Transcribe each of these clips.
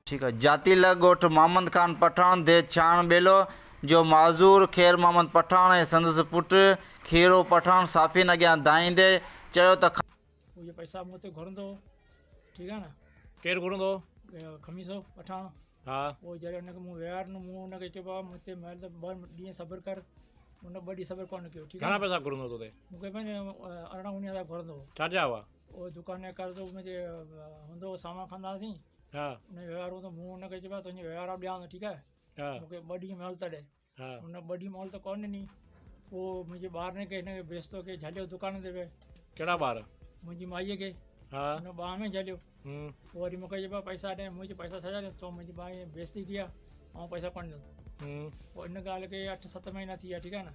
ठीक है। जातीला गोठ मोहम्मद खान पठान दे छाण बेलो जो माज़ूर खैर मोहम्मद पठान ऐं संदसि पुट खीरो पठान साफ़ीन अॻियां दाईंदे चयो त ये पैसा मूं ते घुरंदो, ठीक है ना। केरु घुरंदो? खमीसो पठान। हाँ वो जॾहिं हुनखे मूं विहार न मूं हुनखे चइबो आहे मूं ते महिल 2 ॾींहं सब्र कर, हुन 2 ॾींहं सब्र कोन कयो, ठीक घणा है। पैसा घुरंदो तोते? मूंखे पंहिंजे 18-19 घुरंदो हो। छा जा हुआ? वो दुकान जे कर्ज़ो मुंहिंजे हूंदो हो, सामान खणंदा हुआसीं, हाँ हुन व्यवहार हूंदो, मूं हुनखे चइबो आहे तुंहिंजे व्यवहार ॾियां थो, ठीकु आहे। हाँ मूंखे 2 ॾींहं मोहलत ॾे। हाँ हुन 2 ॾींहं मोहलत कोन ॾिनी। पोइ मुंहिंजे ॿार ने खे हिनखे बेइज़तो खे झलियो दुकान ते वियो, केड़ा ॿार? मुंहिंजी माईअ खे हाँ हुन ॿाह में झलियो। हम्म पोइ वरी मूंखे चइबो आहे पैसा ॾे, मुंहिंजे पैसा छा ॾे, तो मुंहिंजी माई बेइज़ती कई आहे ऐं पैसा कोन ॾिनो। पोइ इन ॻाल्हि खे 8-7 महीना थी विया, ठीकु आहे न।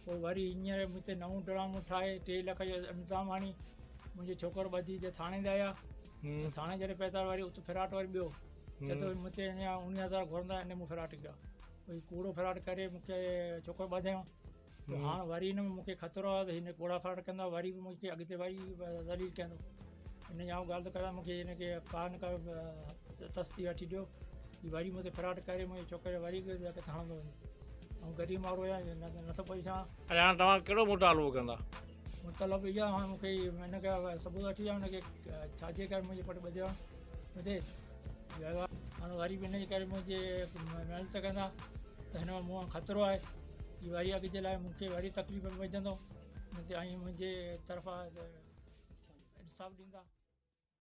पोइ वरी हींअर मूं ते नओं ड्रामो ठाहे 3 लख जो इंतज़ाम आणी। मुंहिंजो छोकिरो ॿधी जे थाणे ते आया, थाणे जॾहिं पैसा वरी उते फिराट वरी ॿियो चए थो मूं ते अञा 19,000 घुरंदा, इन मूं फिराट कयो। भई कूड़ो फिराट करे मूंखे छोकिरो ॿधायूं। हाणे वरी हिन में मूंखे ख़तरो आहे त हिन कूड़ा फिराट कंदा, वरी बि मूंखे अॻिते वरी ज़लील कंदो। हिन जा ॻाल्हि त करां, मूंखे हिनखे का न का तस्ती वठी ॾियो कि वरी मूं ते फिराट करे मुंहिंजे छोकिरे वरी खणंदो वञे। ऐं ग़रीब माण्हू आहियां, न त पैसा। अरे हाणे तव्हां कहिड़ो मुतालबो कंदा? मतिलबु इहा हाणे मूंखे हिनखे सबूत वठी ॾिया, हुनखे छाजे करे मुंहिंजे पुटु ॿुधे व्यवहार। हाणे वरी बि हिनजे करे मुंहिंजे महिनत कंदा त हिन में मूं ख़तरो आहे कि वरी अॻिते लाइ मूंखे वरी तकलीफ़ में विझंदो, ऐं मुंहिंजे तरफ़ां इंसाफ़ ॾींदा।